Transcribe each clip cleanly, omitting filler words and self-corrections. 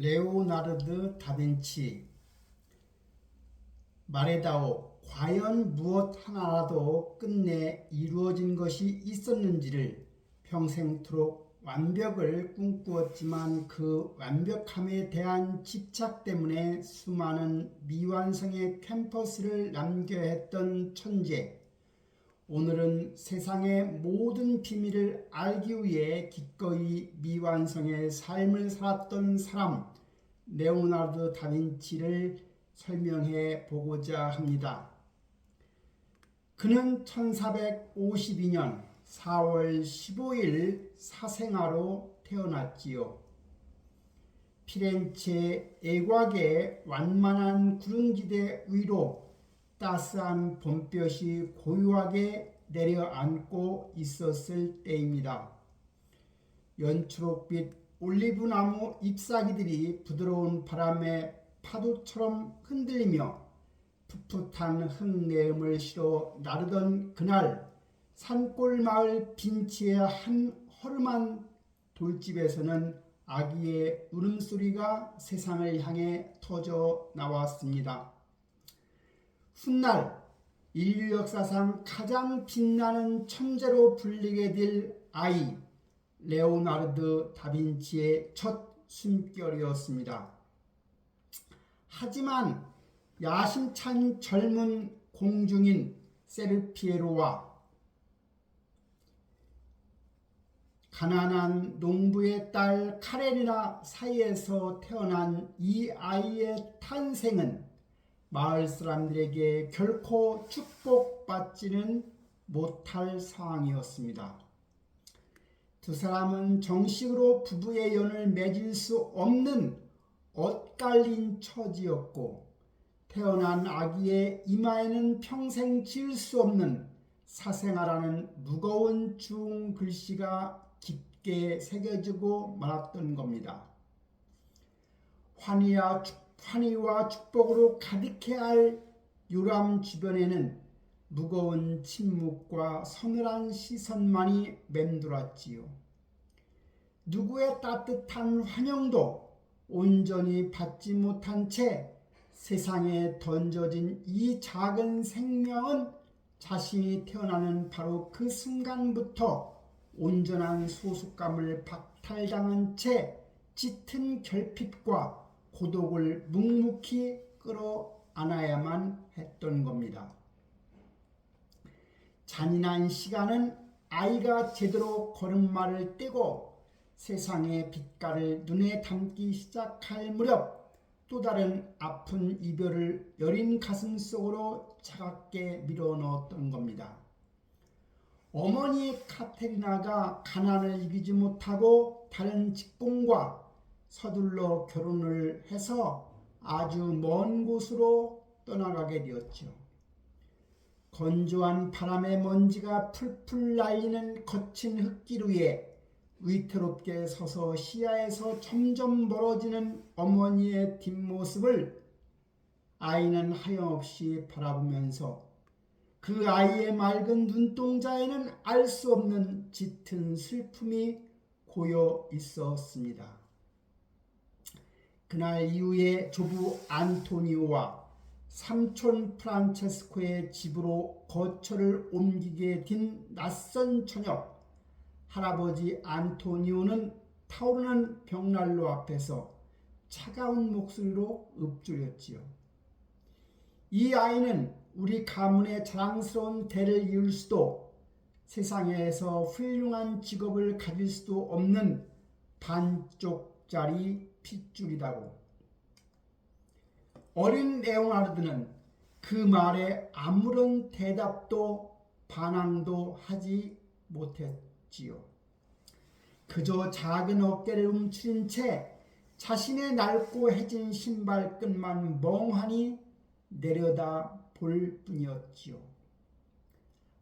레오나르드 다빈치 말해다오. 과연 무엇 하나라도 끝내 이루어진 것이 있었는지를. 평생토록 완벽을 꿈꾸었지만 그 완벽함에 대한 집착 때문에 수많은 미완성의 캠퍼스를 남겨야 했던 천재. 오늘은 세상의 모든 비밀을 알기 위해 기꺼이 미완성의 삶을 살았던 사람, 레오나르도 다빈치를 설명해 보고자 합니다. 그는 1452년 4월 15일 사생아로 태어났지요. 피렌체 애곽의 완만한 구릉지대 위로 따스한 봄볕이 고요하게 내려앉고 있었을 때입니다. 연초록빛 올리브나무 잎사귀들이 부드러운 바람에 파도처럼 흔들리며 풋풋한 흙내음을 실어 나르던 그날, 산골 마을 빈치의 한 허름한 돌집에서는 아기의 울음소리가 세상을 향해 터져 나왔습니다. 훗날 인류 역사상 가장 빛나는 천재로 불리게 될 아이, 레오나르도 다빈치의 첫 숨결이었습니다. 하지만 야심찬 젊은 공중인 세르피에로와 가난한 농부의 딸 카레니나 사이에서 태어난 이 아이의 탄생은 마을 사람들에게 결코 축복받지는 못할 상황이었습니다. 두 사람은 정식으로 부부의 연을 맺을 수 없는 엇갈린 처지였고, 태어난 아기의 이마에는 평생 지을 수 없는 사생아라는 무거운 주홍 글씨가 깊게 새겨지고 말았던 겁니다. 환희와 축복으로 가득해야 할 요람 주변에는 무거운 침묵과 서늘한 시선만이 맴돌았지요. 누구의 따뜻한 환영도 온전히 받지 못한 채 세상에 던져진 이 작은 생명은 자신이 태어나는 바로 그 순간부터 온전한 소속감을 박탈당한 채 짙은 결핍과 고독을 묵묵히 끌어안아야만 했던 겁니다. 잔인한 시간은 아이가 제대로 걸음마를 떼고 세상의 빛깔을 눈에 담기 시작할 무렵 또 다른 아픈 이별을 여린 가슴 속으로 차갑게 밀어넣었던 겁니다. 어머니 카테리나가 가난을 이기지 못하고 다른 직공과 서둘러 결혼을 해서 아주 먼 곳으로 떠나가게 되었죠. 건조한 바람의 먼지가 풀풀 날리는 거친 흙길 위에 위태롭게 서서 시야에서 점점 멀어지는 어머니의 뒷모습을 아이는 하염없이 바라보면서 그 아이의 맑은 눈동자에는 알 수 없는 짙은 슬픔이 고여 있었습니다. 그날 이후에 조부 안토니오와 삼촌 프란체스코의 집으로 거처를 옮기게 된 낯선 저녁, 할아버지 안토니오는 타오르는 벽난로 앞에서 차가운 목소리로 읊조렸지요. 이 아이는 우리 가문의 자랑스러운 대를 이을 수도 세상에서 훌륭한 직업을 가질 수도 없는 반쪽짜리 핏줄이다고. 어린 레오나르드는 그 말에 아무런 대답도 반항도 하지 못했지요. 그저 작은 어깨를 움츠린 채 자신의 낡고 해진 신발끈만 멍하니 내려다 볼 뿐이었지요.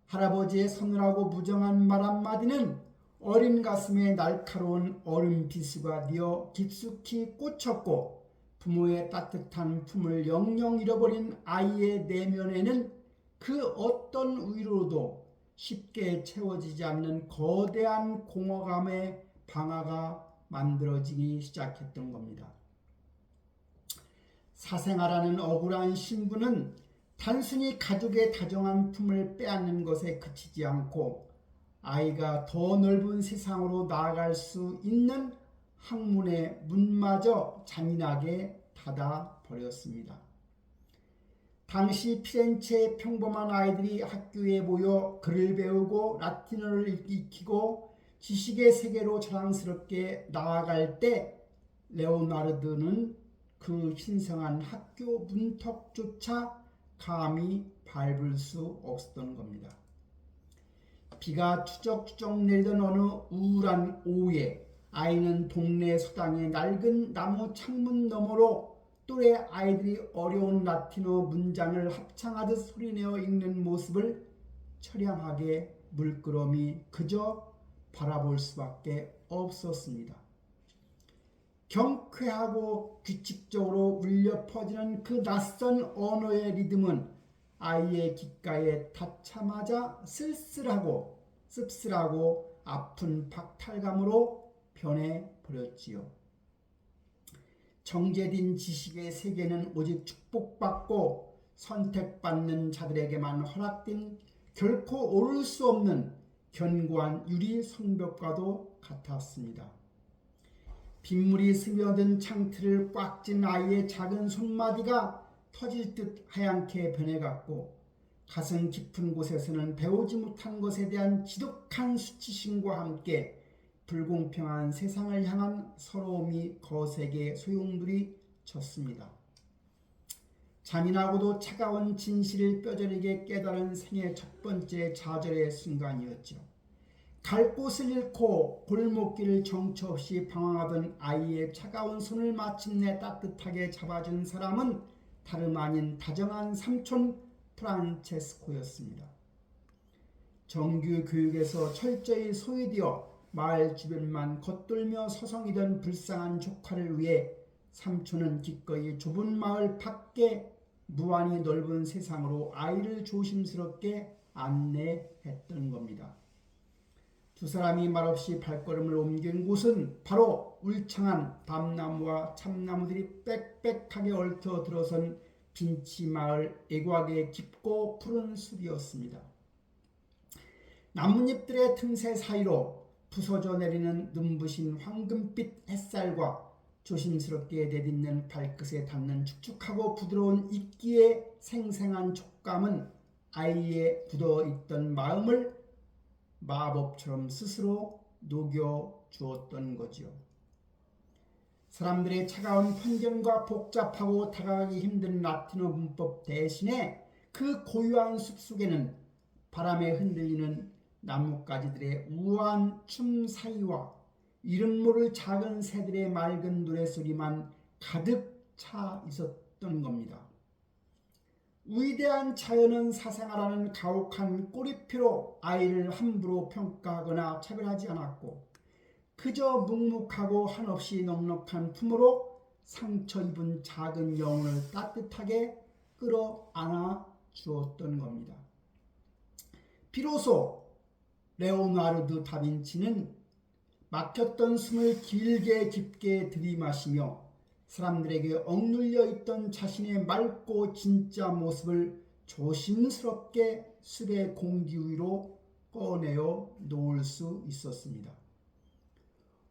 할아버지의 서늘하고 무정한 말 한마디는 어린 가슴에 날카로운 얼음 비수가 되어 깊숙이 꽂혔고, 부모의 따뜻한 품을 영영 잃어버린 아이의 내면에는 그 어떤 위로도 쉽게 채워지지 않는 거대한 공허감의 방아가 만들어지기 시작했던 겁니다. 사생아라는 억울한 신분은 단순히 가족의 다정한 품을 빼앗는 것에 그치지 않고 아이가 더 넓은 세상으로 나아갈 수 있는 학문의 문마저 잔인하게 닫아버렸습니다. 당시 피렌체의 평범한 아이들이 학교에 모여 글을 배우고 라틴어를 익히고 지식의 세계로 자랑스럽게 나아갈 때 레오나르드는 그 신성한 학교 문턱조차 감히 밟을 수 없었던 겁니다. 비가 추적추적 내리던 어느 우울한 오후에 아이는 동네 서당의 낡은 나무 창문 너머로 또래 아이들이 어려운 라틴어 문장을 합창하듯 소리내어 읽는 모습을 처량하게 물끄러미 그저 바라볼 수밖에 없었습니다. 경쾌하고 규칙적으로 울려 퍼지는 그 낯선 언어의 리듬은 아이의 귓가에 닿자마자 쓸쓸하고 씁쓸하고 아픈 박탈감으로 변해버렸지요. 정제된 지식의 세계는 오직 축복받고 선택받는 자들에게만 허락된 결코 오를 수 없는 견고한 유리 성벽과도 같았습니다. 빗물이 스며든 창틀을 꽉 쥔 아이의 작은 손마디가 터질 듯 하얗게 변해갔고 가슴 깊은 곳에서는 배우지 못한 것에 대한 지독한 수치심과 함께 불공평한 세상을 향한 서러움이 거세게 소용돌이 쳤습니다. 잔인하고도 차가운 진실을 뼈저리게 깨달은 생애 첫 번째 좌절의 순간이었죠. 갈 곳을 잃고 골목길을 정처 없이 방황하던 아이의 차가운 손을 마침내 따뜻하게 잡아준 사람은 다름 아닌 다정한 삼촌 프란체스코였습니다. 정규 교육에서 철저히 소외되어 마을 주변만 겉돌며 서성이던 불쌍한 조카를 위해 삼촌은 기꺼이 좁은 마을 밖에 무한히 넓은 세상으로 아이를 조심스럽게 안내했던 겁니다. 두 사람이 말없이 발걸음을 옮긴 곳은 바로 울창한 밤나무와 참나무들이 빽빽하게 얽혀 들어선 빈치마을 애곽의 깊고 푸른 숲이었습니다. 나뭇잎들의 틈새 사이로 부서져 내리는 눈부신 황금빛 햇살과 조심스럽게 내딛는 발끝에 닿는 축축하고 부드러운 이끼의 생생한 촉감은 아이의 굳어있던 마음을 마법처럼 스스로 녹여주었던 거지요. 사람들의 차가운 편견과 복잡하고 다가가기 힘든 라틴어 문법 대신에 그 고요한 숲속에는 바람에 흔들리는 나뭇가지들의 우아한 춤 사이와 이름 모를 작은 새들의 맑은 노래소리만 가득 차 있었던 겁니다. 위대한 자연은 사생아라는 가혹한 꼬리표로 아이를 함부로 평가하거나 차별하지 않았고 그저 묵묵하고 한없이 넉넉한 품으로 상처 입은 작은 영혼을 따뜻하게 끌어안아 주었던 겁니다. 비로소 레오나르도 다빈치는 막혔던 숨을 길게 깊게 들이마시며 사람들에게 억눌려 있던 자신의 맑고 진짜 모습을 조심스럽게 숲의 공기 위로 꺼내어 놓을 수 있었습니다.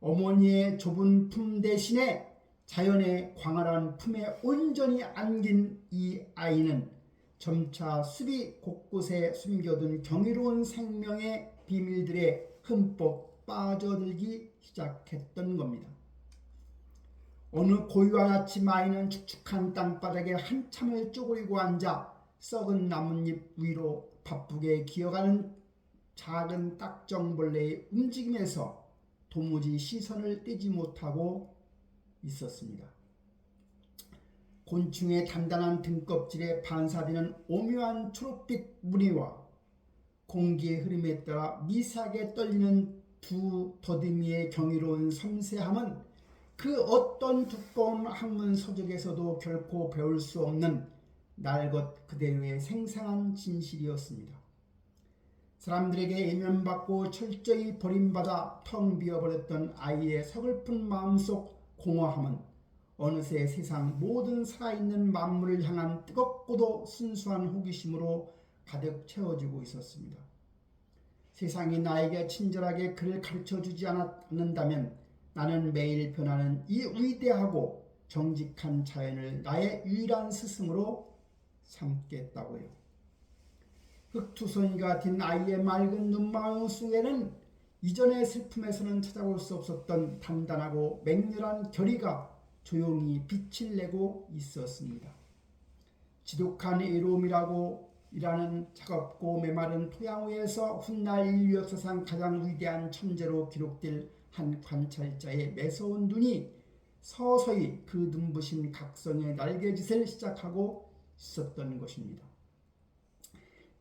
어머니의 좁은 품 대신에 자연의 광활한 품에 온전히 안긴 이 아이는 점차 숲이 곳곳에 숨겨둔 경이로운 생명의 비밀들에 흠뻑 빠져들기 시작했던 겁니다. 어느 고요한 아침 아이는 축축한 땅바닥에 한참을 쪼그리고 앉아 썩은 나뭇잎 위로 바쁘게 기어가는 작은 딱정벌레의 움직임에서 도무지 시선을 떼지 못하고 있었습니다. 곤충의 단단한 등껍질에 반사되는 오묘한 초록빛 무늬와 공기의 흐름에 따라 미세하게 떨리는 두 더듬이의 경이로운 섬세함은 그 어떤 두꺼운 학문 서적에서도 결코 배울 수 없는 날 것 그대로의 생생한 진실이었습니다. 사람들에게 외면받고 철저히 버림받아 텅 비어버렸던 아이의 서글픈 마음속 공허함은 어느새 세상 모든 살아있는 만물을 향한 뜨겁고도 순수한 호기심으로 가득 채워지고 있었습니다. 세상이 나에게 친절하게 그를 가르쳐주지 않는다면 나는 매일 변하는 이 위대하고 정직한 자연을 나의 유일한 스승으로 삼겠다고요. 흑투성이가 든 아이의 맑은 눈망울 속에는 이전의 슬픔에서는 찾아볼 수 없었던 단단하고 맹렬한 결의가 조용히 빛을 내고 있었습니다. 지독한 애로움이라고 이라는 차갑고 메마른 토양 위에서 훗날 인류 역사상 가장 위대한 천재로 기록될 한 관찰자의 매서운 눈이 서서히 그 눈부신 각성의 날개짓을 시작하고 있었던 것입니다.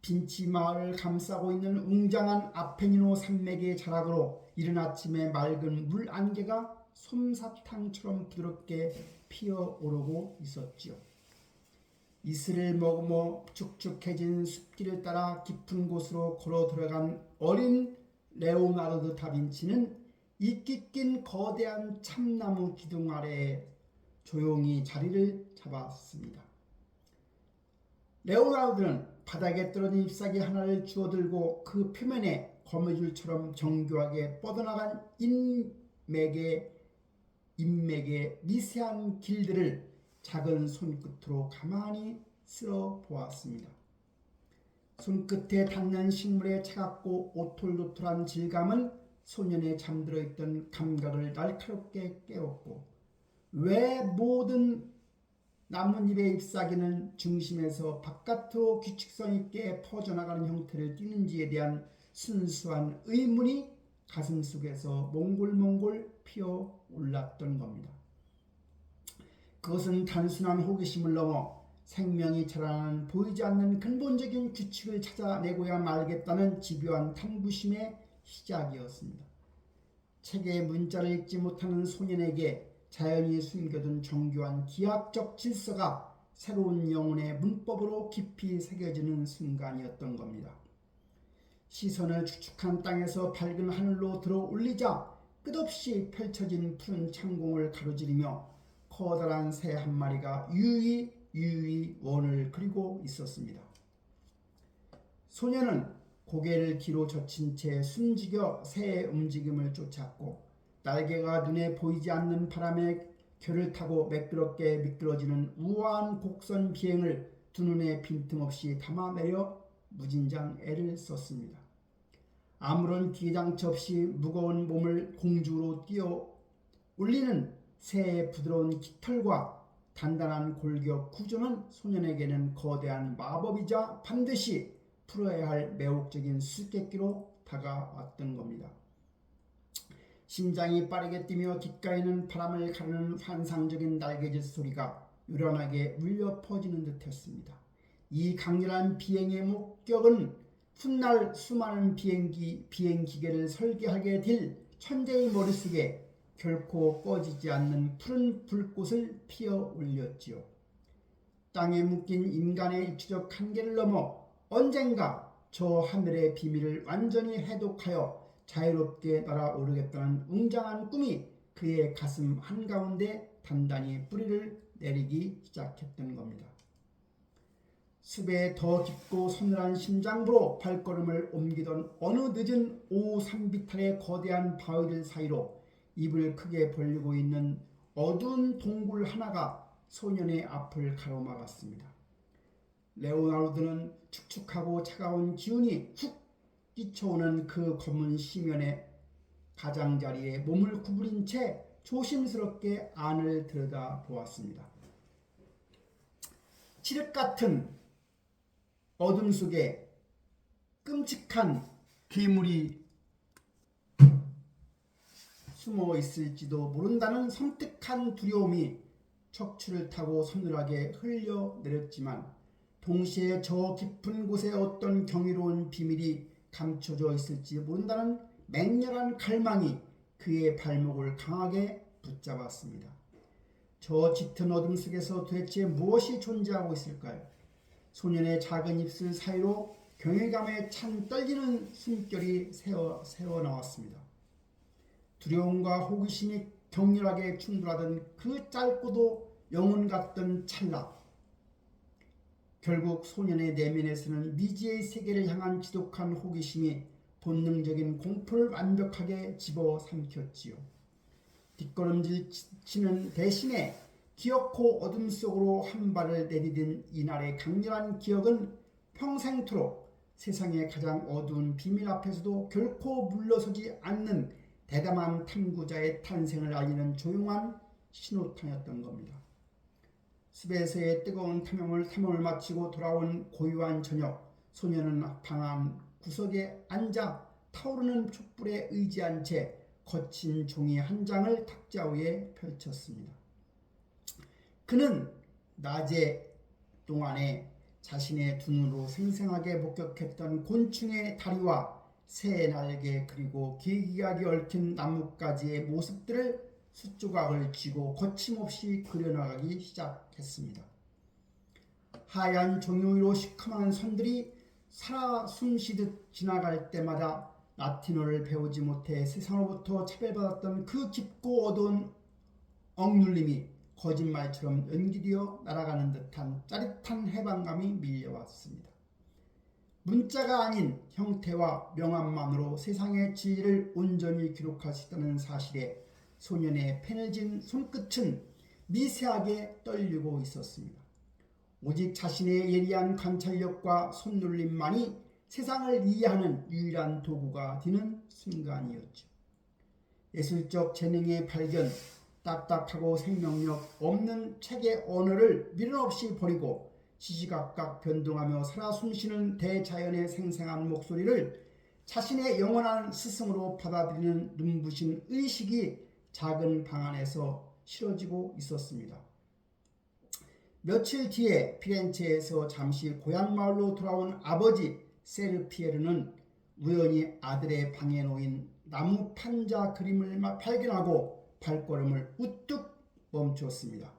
빈치 마을을 감싸고 있는 웅장한 아펜니노 산맥의 자락으로 이른 아침에 맑은 물 안개가 솜사탕처럼 부드럽게 피어오르고 있었지요. 이슬을 머금어 축축해진 숲길을 따라 깊은 곳으로 걸어 들어간 어린 레오나르도 다빈치는 이끼 낀 거대한 참나무 기둥 아래에 조용히 자리를 잡았습니다. 레오나르도는 바닥에 떨어진 잎사귀 하나를 주워들고 그 표면에 거미줄처럼 정교하게 뻗어나간 인맥의 미세한 길들을 작은 손끝으로 가만히 쓸어 보았습니다. 손끝에 닿는 식물의 차갑고 오톨도톨한 질감은 소년의 잠들어 있던 감각을 날카롭게 깨웠고, 왜 모든 나뭇잎의 잎사귀는 중심에서 바깥으로 규칙성 있게 퍼져나가는 형태를 띠는지에 대한 순수한 의문이 가슴속에서 몽골몽골 피어올랐던 겁니다. 그것은 단순한 호기심을 넘어 생명이 자라나는 보이지 않는 근본적인 규칙을 찾아내고야 말겠다는 집요한 탐구심의 시작이었습니다. 책의 문자를 읽지 못하는 소년에게 자연이 숨겨둔 정교한 기하학적 질서가 새로운 영혼의 문법으로 깊이 새겨지는 순간이었던 겁니다. 시선을 축축한 땅에서 밝은 하늘로 들어 올리자 끝없이 펼쳐진 푸른 창공을 가로지르며 커다란 새 한 마리가 유유히 원을 그리고 있었습니다. 소년은 고개를 뒤로 젖힌 채 숨지겨 새의 움직임을 쫓았고, 날개가 눈에 보이지 않는 바람에 결을 타고 매끄럽게 미끄러지는 우아한 곡선 비행을 두 눈에 빈틈없이 담아내려 무진장 애를 썼습니다. 아무런 기장치 없이 무거운 몸을 공중으로 뛰어 올리는 새의 부드러운 깃털과 단단한 골격 구조는 소년에게는 거대한 마법이자 반드시 풀어야 할 매혹적인 수수께끼로 다가왔던 겁니다. 심장이 빠르게 뛰며 귓가에는 바람을 가르는 환상적인 날개짓 소리가 요란하게 울려 퍼지는 듯했습니다. 이 강렬한 비행의 목격은 훗날 수많은 비행기계를 설계하게 될 천재의 머릿속에 결코 꺼지지 않는 푸른 불꽃을 피어 올렸지요. 땅에 묶인 인간의 일추적 한계를 넘어 언젠가 저 하늘의 비밀을 완전히 해독하여 자유롭게 날아오르겠다는 웅장한 꿈이 그의 가슴 한가운데 단단히 뿌리를 내리기 시작했던 겁니다. 숲에 더 깊고 서늘한 심장부로 발걸음을 옮기던 어느 늦은 오후 산비탈의 거대한 바위들 사이로 입을 크게 벌리고 있는 어두운 동굴 하나가 소년의 앞을 가로막았습니다. 레오나르도는 축축하고 차가운 기운이 훅 뛰쳐오는 그 검은 시면의 가장자리에 몸을 구부린 채 조심스럽게 안을 들여다보았습니다. 칠흑 같은 어둠 속에 끔찍한 괴물이 숨어 있을지도 모른다는 섬뜩한 두려움이 척추를 타고 서늘하게 흘려내렸지만, 동시에 저 깊은 곳에 어떤 경이로운 비밀이 감춰져 있을지 모른다는 맹렬한 갈망이 그의 발목을 강하게 붙잡았습니다. 저 짙은 어둠 속에서 도대체 무엇이 존재하고 있을까요? 소년의 작은 입술 사이로 경외감에 찬 떨리는 숨결이 새어나왔습니다. 두려움과 호기심이 격렬하게 충돌하던 그 짧고도 영혼 같던 찰나, 결국 소년의 내면에서는 미지의 세계를 향한 지독한 호기심이 본능적인 공포를 완벽하게 집어삼켰지요. 뒷걸음질 치는 대신에 기어코 어둠 속으로 한 발을 내디딘 이날의 강렬한 기억은 평생토록 세상의 가장 어두운 비밀 앞에서도 결코 물러서지 않는 대담한 탐구자의 탄생을 알리는 조용한 신호탄이었던 겁니다. 숲에서의 뜨거운 탐험을 마치고 돌아온 고요한 저녁, 소녀는 방 안 구석에 앉아 타오르는 촛불에 의지한 채 거친 종이 한 장을 탁자 위에 펼쳤습니다. 그는 낮에 동안에 자신의 두 눈으로 생생하게 목격했던 곤충의 다리와 새 날개 그리고 기기하게 얽힌 나뭇가지의 모습들을 숫조각을 쥐고 거침없이 그려나가기 시작했습니다. 하얀 종이 위로 시커먼 선들이 살아 숨쉬듯 지나갈 때마다 라틴어를 배우지 못해 세상으로부터 차별받았던 그 깊고 어두운 억눌림이 거짓말처럼 연기되어 날아가는 듯한 짜릿한 해방감이 밀려왔습니다. 문자가 아닌 형태와 명암만으로 세상의 진리를 온전히 기록할 수 있다는 사실에 소년의 펜을 쥔 손끝은 미세하게 떨리고 있었습니다. 오직 자신의 예리한 관찰력과 손놀림만이 세상을 이해하는 유일한 도구가 되는 순간이었죠. 예술적 재능의 발견, 딱딱하고 생명력 없는 책의 언어를 미련 없이 버리고 시시각각 변동하며 살아 숨쉬는 대자연의 생생한 목소리를 자신의 영원한 스승으로 받아들이는 눈부신 의식이 작은 방 안에서 실어지고 있었습니다. 며칠 뒤에 피렌체에서 잠시 고향 마을로 돌아온 아버지 세르피에르는 우연히 아들의 방에 놓인 나무 판자 그림을 발견하고 발걸음을 우뚝 멈췄습니다.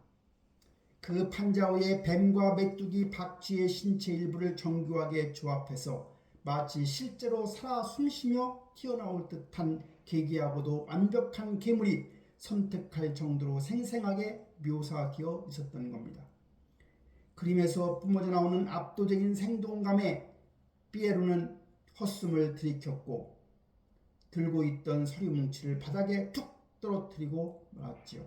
그 판자 위에 뱀과 메뚜기, 박쥐의 신체 일부를 정교하게 조합해서 마치 실제로 살아 숨쉬며 튀어나올 듯한 계기하고도 완벽한 괴물이 선택할 정도로 생생하게 묘사되어 있었던 겁니다. 그림에서 뿜어져 나오는 압도적인 생동감에 피에로는 헛숨을 들이켰고 들고 있던 서류 뭉치를 바닥에 툭 떨어뜨리고 말았지요.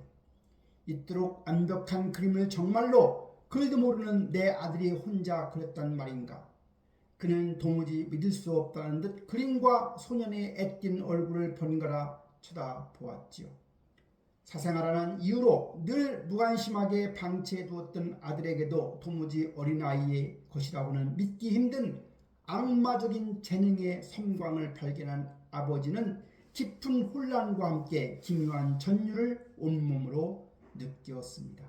이토록 완벽한 그림을 정말로 그리도 모르는 내 아들이 혼자 그렸단 말인가. 그는 도무지 믿을 수 없다는 듯 그림과 소년의 애띤 얼굴을 번갈아 쳐다보았지요. 사생활하는 이유로 늘 무관심하게 방치해두었던 아들에게도 도무지 어린아이의 것이라고는 믿기 힘든 악마적인 재능의 섬광을 발견한 아버지는 깊은 혼란과 함께 기묘한 전율을 온몸으로 느꼈습니다.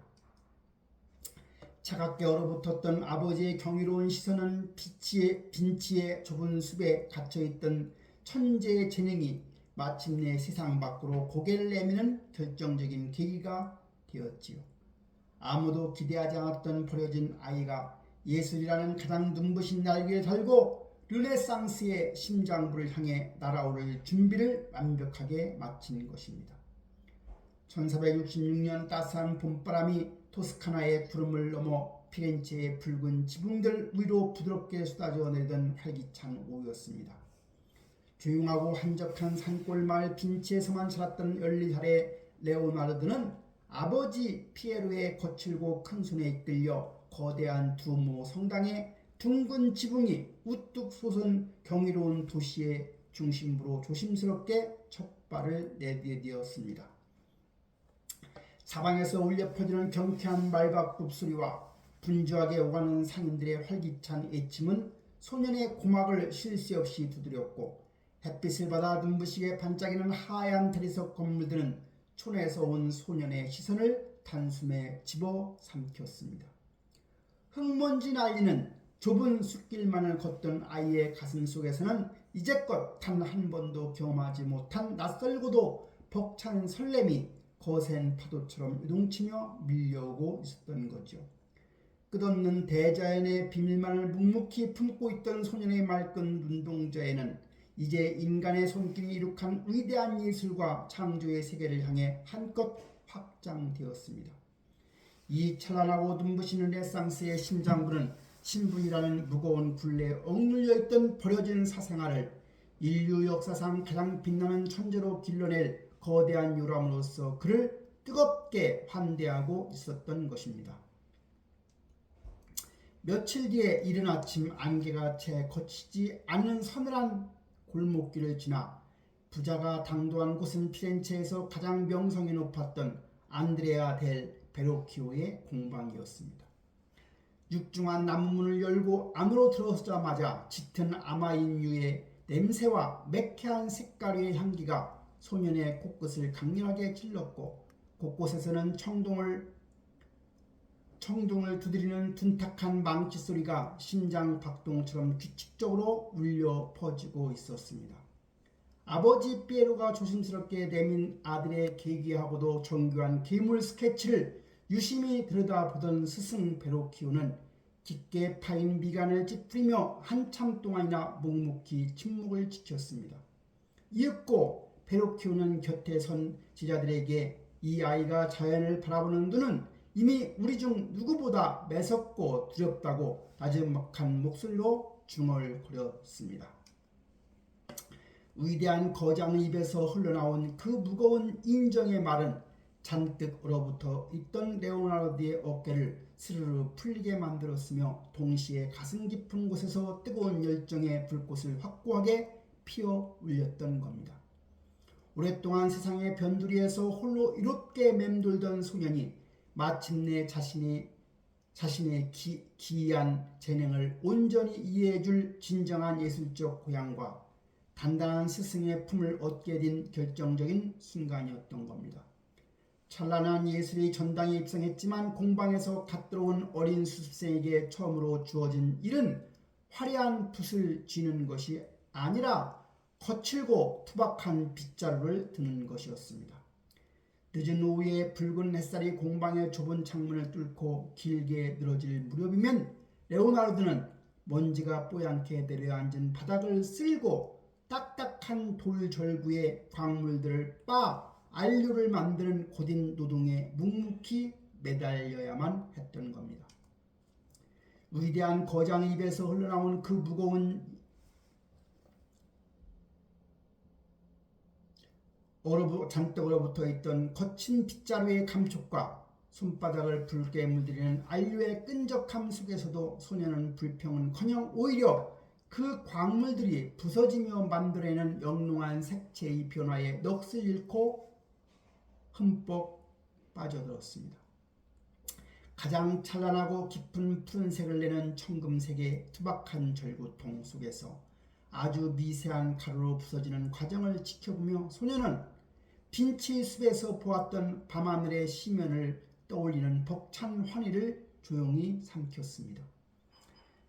차갑게 얼어붙었던 아버지의 경이로운 시선은 빈치의 좁은 숲에 갇혀있던 천재의 재능이 마침내 세상 밖으로 고개를 내미는 결정적인 계기가 되었지요. 아무도 기대하지 않았던 버려진 아이가 예술이라는 가장 눈부신 날개를 달고 르네상스의 심장부를 향해 날아오를 준비를 완벽하게 마친 것입니다. 1466년 따스한 봄바람이 토스카나의 구름을 넘어 피렌체의 붉은 지붕들 위로 부드럽게 쏟아져 내리던 활기찬 오후였습니다. 조용하고 한적한 산골 마을 빈치에서만 살았던 14살의 레오나르드는 아버지 피에로의 거칠고 큰 손에 이끌려 거대한 두모 성당의 둥근 지붕이 우뚝 솟은 경이로운 도시의 중심부로 조심스럽게 첫 발을 내디뎠습니다. 사방에서 울려 퍼지는 경쾌한 말박굽 소리와 분주하게 오가는 상인들의 활기찬 애침은 소년의 고막을 쉴 새 없이 두드렸고 햇빛을 받아 눈부시게 반짝이는 하얀 대리석 건물들은 촌에서 온 소년의 시선을 단숨에 집어삼켰습니다. 흙먼지 날리는 좁은 숲길만을 걷던 아이의 가슴 속에서는 이제껏 단 한 번도 경험하지 못한 낯설고도 벅찬 설렘이 거센 파도처럼 요동치며 밀려오고 있었던 거죠. 끝없는 대자연의 비밀만을 묵묵히 품고 있던 소년의 맑은 눈동자에는 이제 인간의 손길이 이룩한 위대한 예술과 창조의 세계를 향해 한껏 확장되었습니다. 이 찬란하고 눈부시는 르네상스의 심장부는 신분이라는 무거운 굴레에 억눌려 있던 버려진 사생활을 인류 역사상 가장 빛나는 천재로 길러낼 거대한 요람으로서 그를 뜨겁게 환대하고 있었던 것입니다. 며칠 뒤에 이른 아침 안개가 채 거치지 않는 서늘한 골목길을 지나 부자가 당도한 곳은 피렌체에서 가장 명성이 높았던 안드레아 델 베로키오의 공방이었습니다. 육중한 나무문을 열고 안으로 들어서자마자 짙은 아마인유의 냄새와 매캐한 색깔의 향기가 소년의 코끝을 강렬하게 찔렀고 곳곳에서는 청둥을 두드리는 둔탁한 망치 소리가 심장 박동처럼 규칙적으로 울려 퍼지고 있었습니다. 아버지 피에로가 조심스럽게 내민 아들의 계기하고도 정교한 괴물 스케치를 유심히 들여다보던 스승 베로키오는 깊게 파인 미간을 찌푸리며 한참 동안이나 묵묵히 침묵을 지켰습니다. 이윽고 베로키오는 곁에 선 제자들에게 이 아이가 자연을 바라보는 눈은 이미 우리 중 누구보다 매섭고 두렵다고 나지막한 목소리로 중얼거렸습니다. 위대한 거장의 입에서 흘러나온 그 무거운 인정의 말은 잔뜩 얼어붙어 있던 레오나르도의 어깨를 스르르 풀리게 만들었으며 동시에 가슴 깊은 곳에서 뜨거운 열정의 불꽃을 확고하게 피어 올렸던 겁니다. 오랫동안 세상의 변두리에서 홀로 이롭게 맴돌던 소년이 마침내 자신의 기이한 재능을 온전히 이해해줄 진정한 예술적 고향과 단단한 스승의 품을 얻게 된 결정적인 순간이었던 겁니다. 찬란한 예술의 전당에 입성했지만 공방에서 갓 들어온 어린 수습생에게 처음으로 주어진 일은 화려한 붓을 쥐는 것이 아니라 거칠고 투박한 빗자루를 드는 것이었습니다. 늦은 오후에 붉은 햇살이 공방의 좁은 창문을 뚫고 길게 늘어질 무렵이면 레오나르도는 먼지가 뽀얗게 내려앉은 바닥을 쓸고 딱딱한 돌 절구에 광물들을 빻아 안료를 만드는 고된 노동에 묵묵히 매달려야만 했던 겁니다. 위대한 거장의 입에서 흘러나온 그 무거운 잔뜩 얼어붙어 있던 거친 빗자루의 감촉과 손바닥을 붉게 물들이는 안료의 끈적함 속에서도 소년은 불평은커녕 오히려 그 광물들이 부서지며 만들어내는 영롱한 색채의 변화에 넋을 잃고 흠뻑 빠져들었습니다. 가장 찬란하고 깊은 푸른색을 내는 청금색의 투박한 절구통 속에서 아주 미세한 가루로 부서지는 과정을 지켜보며 소년은 빈치 숲에서 보았던 밤하늘의 시면을 떠올리는 벅찬 환희를 조용히 삼켰습니다.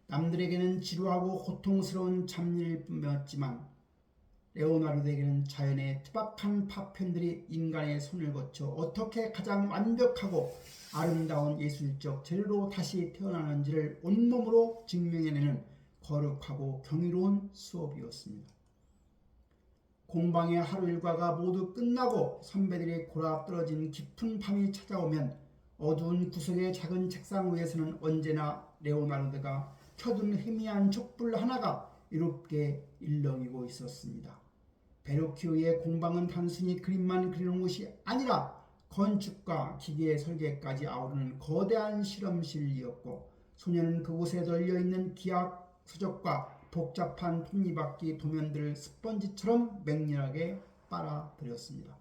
남들에게는 지루하고 고통스러운 잡일일 뿐이었지만 레오나르도에게는 자연의 투박한 파편들이 인간의 손을 거쳐 어떻게 가장 완벽하고 아름다운 예술적 재료로 다시 태어나는지를 온몸으로 증명해내는 거룩하고 경이로운 수업이었습니다. 공방의 하루 일과가 모두 끝나고 선배들이 골아 떨어진 깊은 밤이 찾아오면 어두운 구석의 작은 책상 위에서는 언제나 레오나르도가 켜둔 희미한 촛불 하나가 이롭게 일렁이고 있었습니다. 베로키오의 공방은 단순히 그림만 그리는 곳이 아니라 건축과 기계 설계까지 아우르는 거대한 실험실이었고 소년은 그곳에 널려있는 기악 서적과 복잡한 톱니바퀴 도면들을 스펀지처럼 맹렬하게 빨아들였습니다.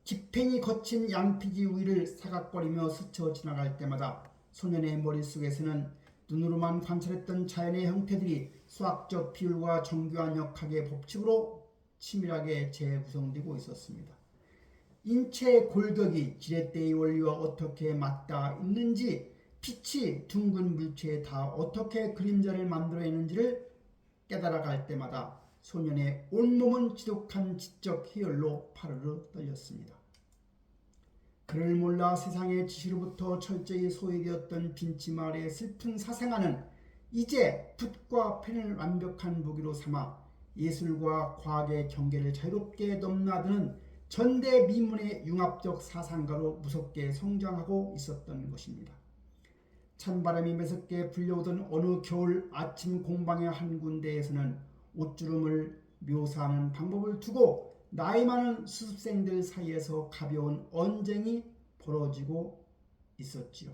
깊행이 거친 양피지 위를 사각거리며 스쳐 지나갈 때마다 소년의 머릿속에서는 눈으로만 관찰했던 자연의 형태들이 수학적 비율과 정교한 역학의 법칙으로 치밀하게 재구성되고 있었습니다. 인체의 골격이 지렛대의 원리와 어떻게 맞닿아 있는지, 빛이 둥근 물체에 다 어떻게 그림자를 만들어내는지를 깨달아갈 때마다 소년의 온몸은 지독한 지적 희열로 파르르 떨렸습니다. 그를 몰라 세상의 지시로부터 철저히 소외되었던 빈치마을의 슬픈 사생아는 이제 붓과 펜을 완벽한 무기로 삼아 예술과 과학의 경계를 자유롭게 넘나드는 전대미문의 융합적 사상가로 무섭게 성장하고 있었던 것입니다. 찬바람이 매섭게 불려오던 어느 겨울 아침 공방의 한 군데에서는 옷주름을 묘사하는 방법을 두고 나이 많은 수습생들 사이에서 가벼운 언쟁이 벌어지고 있었지요.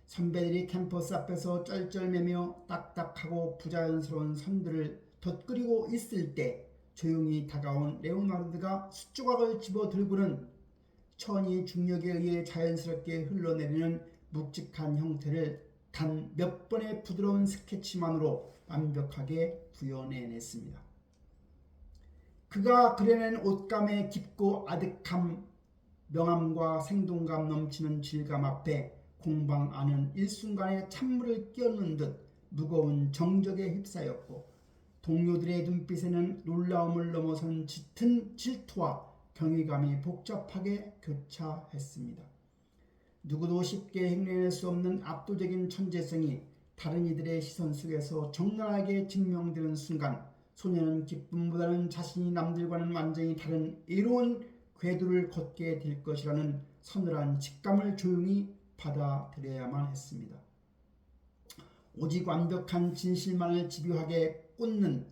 선배들이 캠퍼스 앞에서 쩔쩔매며 딱딱하고 부자연스러운 선들을 덧그리고 있을 때 조용히 다가온 레오나르드가 숫조각을 집어들고는 천이 중력에 의해 자연스럽게 흘러내리는 묵직한 형태를 단 몇 번의 부드러운 스케치만으로 완벽하게 구현해냈습니다. 그가 그려낸 옷감의 깊고 아득함, 명암과 생동감 넘치는 질감 앞에 공방 안은 일순간에 찬물을 끼얹는 듯 무거운 정적에 휩싸였고 동료들의 눈빛에는 놀라움을 넘어선 짙은 질투와 경외감이 복잡하게 교차했습니다. 누구도 쉽게 흉내낼 수 없는 압도적인 천재성이 다른 이들의 시선 속에서 적나라하게 증명되는 순간 소녀는 기쁨보다는 자신이 남들과는 완전히 다른 이로운 궤도를 걷게 될 것이라는 서늘한 직감을 조용히 받아들여야만 했습니다. 오직 완벽한 진실만을 집요하게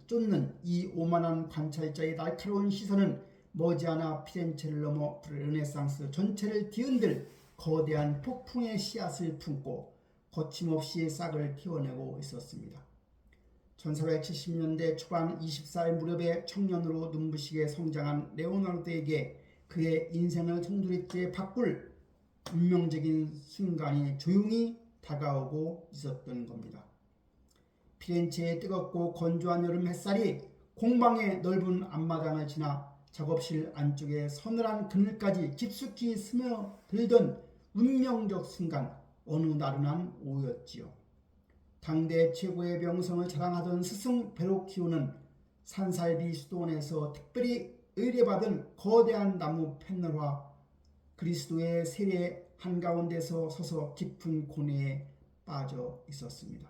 쫓는 이 오만한 관찰자의 날카로운 시선은 머지않아 피렌체를 넘어 르네상스 전체를 뒤흔들 거대한 폭풍의 씨앗을 품고 거침없이 싹을 틔워내고 있었습니다. 1470년대 초반 24의 무렵에 청년으로 눈부시게 성장한 레오나르도에게 그의 인생을 송두리째 바꿀 운명적인 순간이 조용히 다가오고 있었던 겁니다. 피렌체의 뜨겁고 건조한 여름 햇살이 공방의 넓은 앞마당을 지나 작업실 안쪽의 서늘한 그늘까지 깊숙이 스며들던 운명적 순간, 어느 나른한 오후였지요. 당대 최고의 명성을 자랑하던 스승 베로키오는 산살비 수도원에서 특별히 의뢰받은 거대한 나무 패널화 그리스도의 세례 한가운데서 서서 깊은 고뇌에 빠져 있었습니다.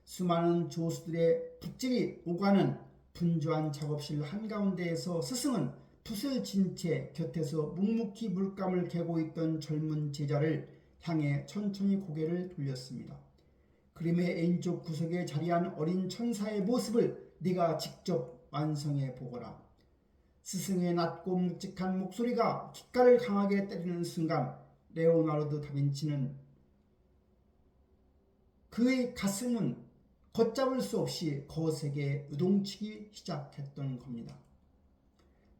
수많은 조수들의 붓질이 오가는 분주한 작업실 한가운데에서 스승은 붓을 진 채 곁에서 묵묵히 물감을 개고 있던 젊은 제자를 향해 천천히 고개를 돌렸습니다. 그림의 왼쪽 구석에 자리한 어린 천사의 모습을 네가 직접 완성해 보거라. 스승의 낮고 묵직한 목소리가 귓가를 강하게 때리는 순간 레오나르도 다빈치는 그의 가슴은 걷잡을 수 없이 거세게 요동치기 시작했던 겁니다.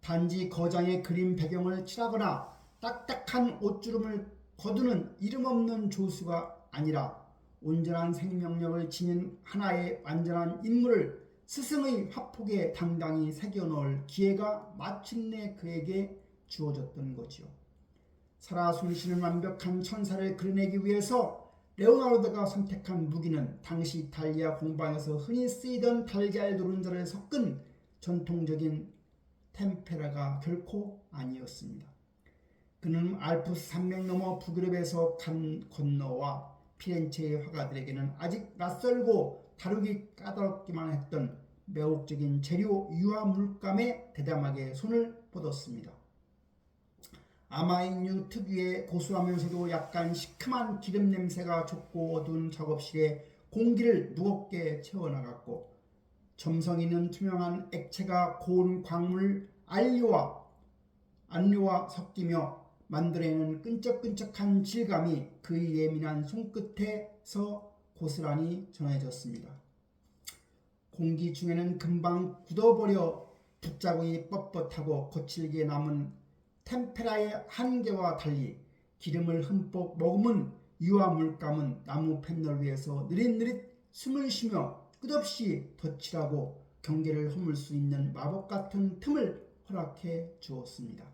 단지 거장의 그림 배경을 칠하거나 딱딱한 옷주름을 거두는 이름 없는 조수가 아니라 온전한 생명력을 지닌 하나의 완전한 인물을 스승의 화폭에 당당히 새겨넣을 기회가 마침내 그에게 주어졌던 거지요. 살아 숨쉬는 완벽한 천사를 그려내기 위해서 레오나르도가 선택한 무기는 당시 이탈리아 공방에서 흔히 쓰이던 달걀 노른자를 섞은 전통적인 템페라가 결코 아니었습니다. 그는 알프스 산맥 너머 북유럽에서 건너와 피렌체의 화가들에게는 아직 낯설고 다루기 까다롭기만 했던 매혹적인 재료 유화 물감에 대담하게 손을 뻗었습니다. 아마인유 특유의 고소하면서도 약간 시큼한 기름 냄새가 좁고 어두운 작업실에 공기를 무겁게 채워나갔고 점성 있는 투명한 액체가 고운 광물 안료와 섞이며 만들어내는 끈적끈적한 질감이 그의 예민한 손끝에서 고스란히 전해졌습니다. 공기 중에는 금방 굳어버려 붓자국이 뻣뻣하고 거칠게 남은 템페라의 한계와 달리 기름을 흠뻑 머금은 유화 물감은 나무 패널 위에서 느릿느릿 숨을 쉬며 끝없이 덧칠하고 경계를 허물 수 있는 마법 같은 틈을 허락해 주었습니다.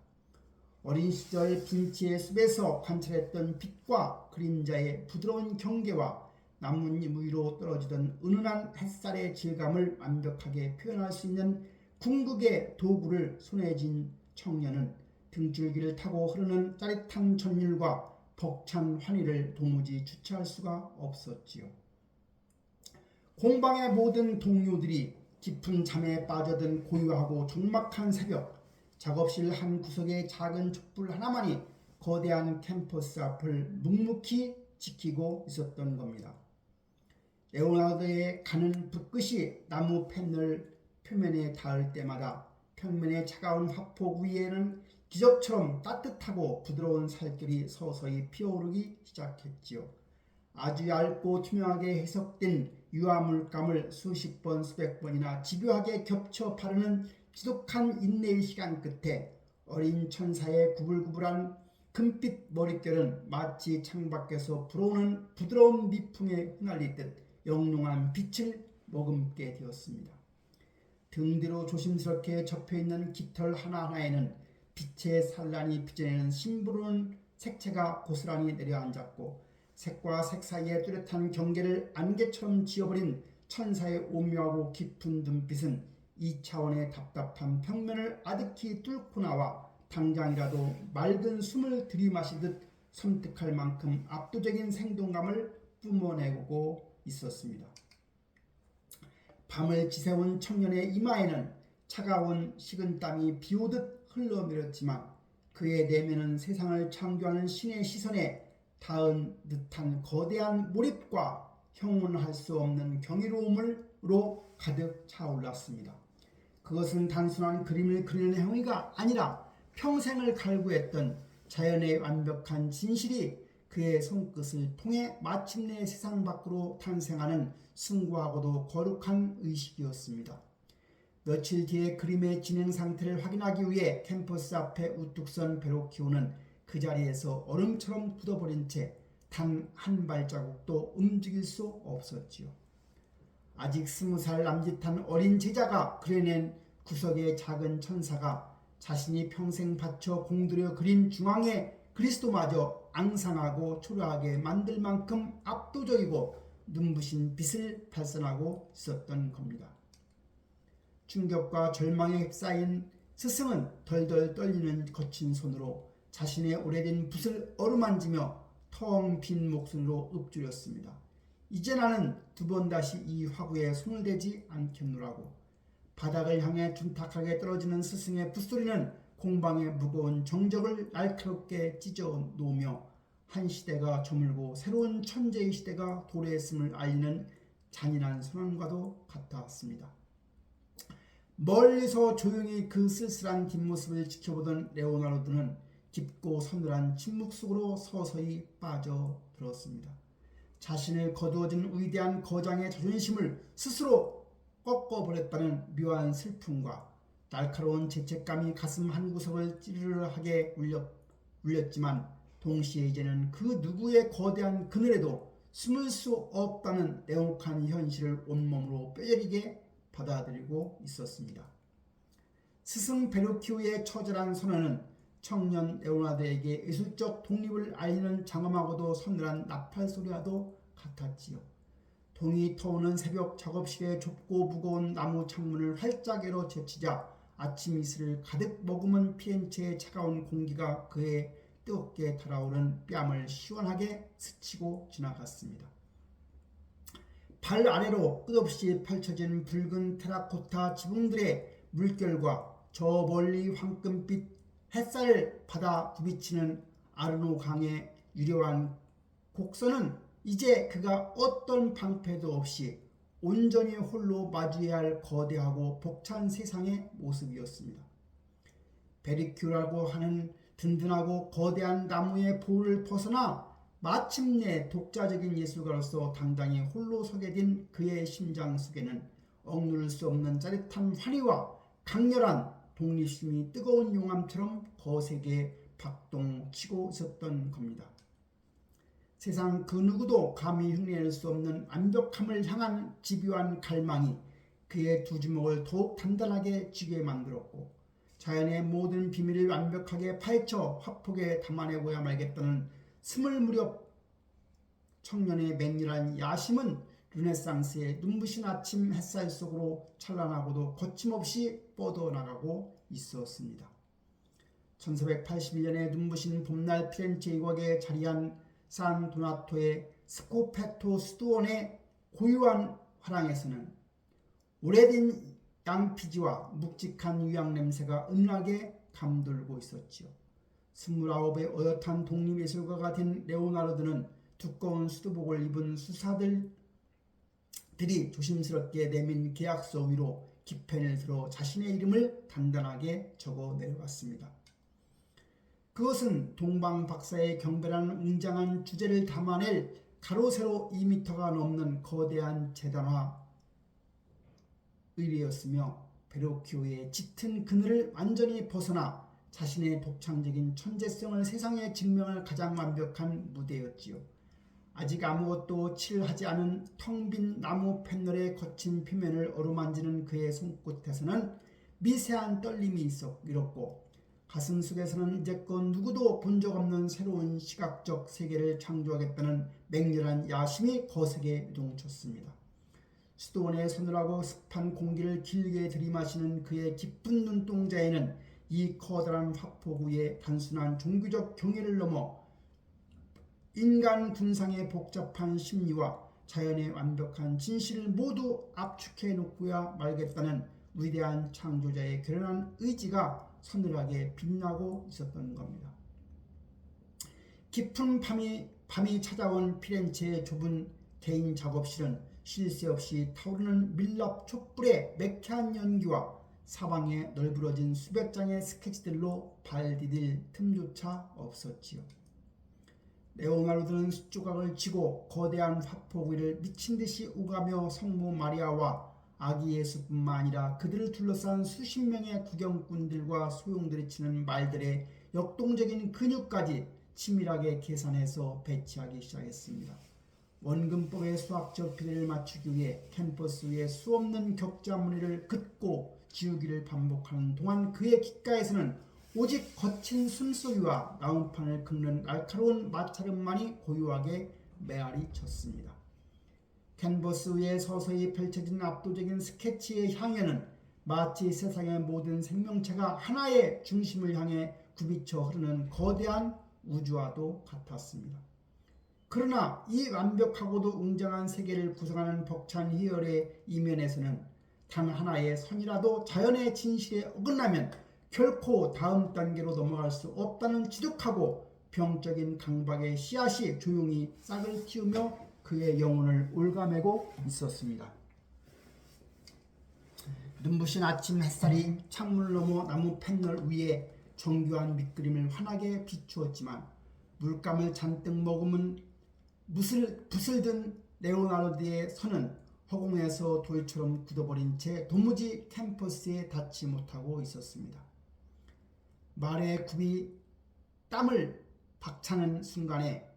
어린 시절 빈치의 숲에서 관찰했던 빛과 그림자의 부드러운 경계와 나뭇잎 위로 떨어지던 은은한 햇살의 질감을 완벽하게 표현할 수 있는 궁극의 도구를 손에 쥔 청년은 등줄기를 타고 흐르는 짜릿한 전율과 벅찬 환희를 도무지 주체할 수가 없었지요. 공방의 모든 동료들이 깊은 잠에 빠져든 고요하고 적막한 새벽, 작업실 한 구석에 작은 촛불 하나만이 거대한 캠퍼스 앞을 묵묵히 지키고 있었던 겁니다. 레오나르도의 가는 불빛이 나무 패널 표면에 닿을 때마다 평면의 차가운 화폭 위에는 기적처럼 따뜻하고 부드러운 살결이 서서히 피어오르기 시작했지요. 아주 얇고 투명하게 해석된 유화물감을 수십 번 수백 번이나 집요하게 겹쳐 바르는 지독한 인내의 시간 끝에 어린 천사의 구불구불한 금빛 머릿결은 마치 창밖에서 불어오는 부드러운 미풍에 휘날리듯 영롱한 빛을 머금게 되었습니다. 등 뒤로 조심스럽게 접혀있는 깃털 하나하나에는 빛의 산란이 빚어내는 심부르는 색채가 고스란히 내려앉았고, 색과 색 사이의 뚜렷한 경계를 안개처럼 지어버린 천사의 오묘하고 깊은 눈빛은 2차원의 답답한 평면을 아득히 뚫고 나와 당장이라도 맑은 숨을 들이마시듯 섬뜩할 만큼 압도적인 생동감을 뿜어내고 있었습니다. 밤을 지새운 청년의 이마에는 차가운 식은땀이 비오듯 흘러내렸지만 그의 내면은 세상을 창조하는 신의 시선에 닿은 듯한 거대한 몰입과 형언할 수 없는 경이로움으로 가득 차올랐습니다. 그것은 단순한 그림을 그리는 행위가 아니라 평생을 갈구했던 자연의 완벽한 진실이 그의 손끝을 통해 마침내 세상 밖으로 탄생하는 숭고하고도 거룩한 의식이었습니다. 며칠 뒤에 그림의 진행 상태를 확인하기 위해 캠퍼스 앞에 우뚝 선 베로키오는 그 자리에서 얼음처럼 굳어버린 채 단 한 발자국도 움직일 수 없었지요. 아직 20살 남짓한 어린 제자가 그려낸 구석의 작은 천사가 자신이 평생 바쳐 공들여 그린 중앙의 그리스도마저 앙상하고 초라하게 만들 만큼 압도적이고 눈부신 빛을 발산하고 있었던 겁니다. 충격과 절망에 휩싸인 스승은 덜덜 떨리는 거친 손으로 자신의 오래된 붓을 어루만지며 텅 빈 목소리로 읊조렸습니다. 이제 나는 두 번 다시 이 화구에 손을 대지 않겠노라고. 바닥을 향해 둔탁하게 떨어지는 스승의 붓소리는 공방의 무거운 정적을 날카롭게 찢어 놓으며 한 시대가 저물고 새로운 천재의 시대가 도래했음을 알리는 잔인한 선언과도 같았습니다. 멀리서 조용히 그 쓸쓸한 뒷모습을 지켜보던 레오나르도는 깊고 서늘한 침묵 속으로 서서히 빠져들었습니다. 자신을 거두어진 위대한 거장의 자존심을 스스로 꺾어버렸다는 묘한 슬픔과 날카로운 죄책감이 가슴 한구석을 찌르르하게 울렸지만 동시에 이제는 그 누구의 거대한 그늘에도 숨을 수 없다는 냉혹한 현실을 온몸으로 뼈저리게 받아들이고 있었습니다. 스승 베르키오의 처절한 선언은 청년 레오나르도에게 예술적 독립을 알리는 장엄하고도 서늘한 나팔 소리와도 같았지요. 동이 터오는 새벽 작업실의 좁고 무거운 나무 창문을 활짝 열어 제치자 아침 이슬을 가득 머금은 피렌체의 차가운 공기가 그의 뜨겁게 달아오른 뺨을 시원하게 스치고 지나갔습니다. 발 아래로 끝없이 펼쳐진 붉은 테라코타 지붕들의 물결과 저 멀리 황금빛 햇살을 받아 부비치는 아르노 강의 유려한 곡선은 이제 그가 어떤 방패도 없이 온전히 홀로 마주해야 할 거대하고 벅찬 세상의 모습이었습니다. 베리큐라고 하는 든든하고 거대한 나무의 보를 벗어나 마침내 독자적인 예술가로서 당당히 홀로 서게 된 그의 심장 속에는 억누를 수 없는 짜릿한 환희와 강렬한 독립심이 뜨거운 용암처럼 거세게 박동치고 있었던 겁니다. 세상 그 누구도 감히 흉내낼 수 없는 완벽함을 향한 집요한 갈망이 그의 두 주먹을 더욱 단단하게 쥐게 만들었고, 자연의 모든 비밀을 완벽하게 파헤쳐 화폭에 담아내고야 말겠다는 스물 무렵 청년의 맹렬한 야심은 르네상스의 눈부신 아침 햇살 속으로 찬란하고도 거침없이 뻗어나가고 있었습니다. 1481년에 눈부신 봄날 피렌체 이국에 자리한 산 도나토의 스코페토 수도원의 고유한 화랑에서는 오래된 양피지와 묵직한 유향 냄새가 은은하게 감돌고 있었지요. 29의 어엿한 독립예술가가 된 레오나르도는 두꺼운 수도복을 입은 수사들이 조심스럽게 내민 계약서 위로 깃펜을 들어 자신의 이름을 단단하게 적어 내려갔습니다. 그것은 동방 박사의 경배라는 웅장한 주제를 담아낼 가로 세로 2m가 넘는 거대한 재단화 의뢰였으며 베로키오의 짙은 그늘을 완전히 벗어나 자신의 독창적인 천재성을 세상에 증명할 가장 완벽한 무대였지요. 아직 아무것도 칠하지 않은 텅 빈 나무 패널의 거친 표면을 어루만지는 그의 손끝에서는 미세한 떨림이 있었고 가슴 속에서는 이제껏 누구도 본 적 없는 새로운 시각적 세계를 창조하겠다는 맹렬한 야심이 거세게 요동쳤습니다. 수도원의 서늘하고 습한 공기를 길게 들이마시는 그의 깊은 눈동자에는 이 커다란 화폭 위에 단순한 종교적 경애를 넘어 인간 군상의 복잡한 심리와 자연의 완벽한 진실을 모두 압축해 놓고야 말겠다는 위대한 창조자의 결연한 의지가 서늘하게 빛나고 있었던 겁니다. 깊은 밤이 찾아온 피렌체의 좁은 개인 작업실은 쉴 새 없이 타오르는 밀랍 촛불의 매캐한 연기와 사방에 널브러진 수백 장의 스케치들로 발 디딜 틈조차 없었지요. 레오나르도는 숫조각을 쥐고 거대한 화폭 위를 미친듯이 오가며 성모 마리아와 아기 예수뿐만 아니라 그들을 둘러싼 수십 명의 구경꾼들과 소용돌이 치는 말들의 역동적인 근육까지 치밀하게 계산해서 배치하기 시작했습니다. 원근법의 수학적 비례를 맞추기 위해 캠퍼스 위에 수없는 격자무늬를 긋고 지우기를 반복하는 동안 그의 귓가에서는 오직 거친 숨소리와 나무판을 긁는 날카로운 마찰음만이 고요하게 메아리 쳤습니다. 캔버스 위에 서서히 펼쳐진 압도적인 스케치의 향연은 마치 세상의 모든 생명체가 하나의 중심을 향해 굽이쳐 흐르는 거대한 우주와도 같았습니다. 그러나 이 완벽하고도 웅장한 세계를 구성하는 벅찬 희열의 이면에서는 단 하나의 선이라도 자연의 진실에 어긋나면 결코 다음 단계로 넘어갈 수 없다는 지독하고 병적인 강박의 씨앗이 조용히 싹을 틔우며 그의 영혼을 올가매고 있었습니다. 눈부신 아침 햇살이 창문을 넘어 나무 패널 위에 정교한 밑그림을 환하게 비추었지만 물감을 잔뜩 머금은 붓을 든 레오나르도의 손은 허공에서 돌처럼 굳어버린 채 도무지 캠퍼스에 닿지 못하고 있었습니다. 말의 굽이 땅을 박차는 순간에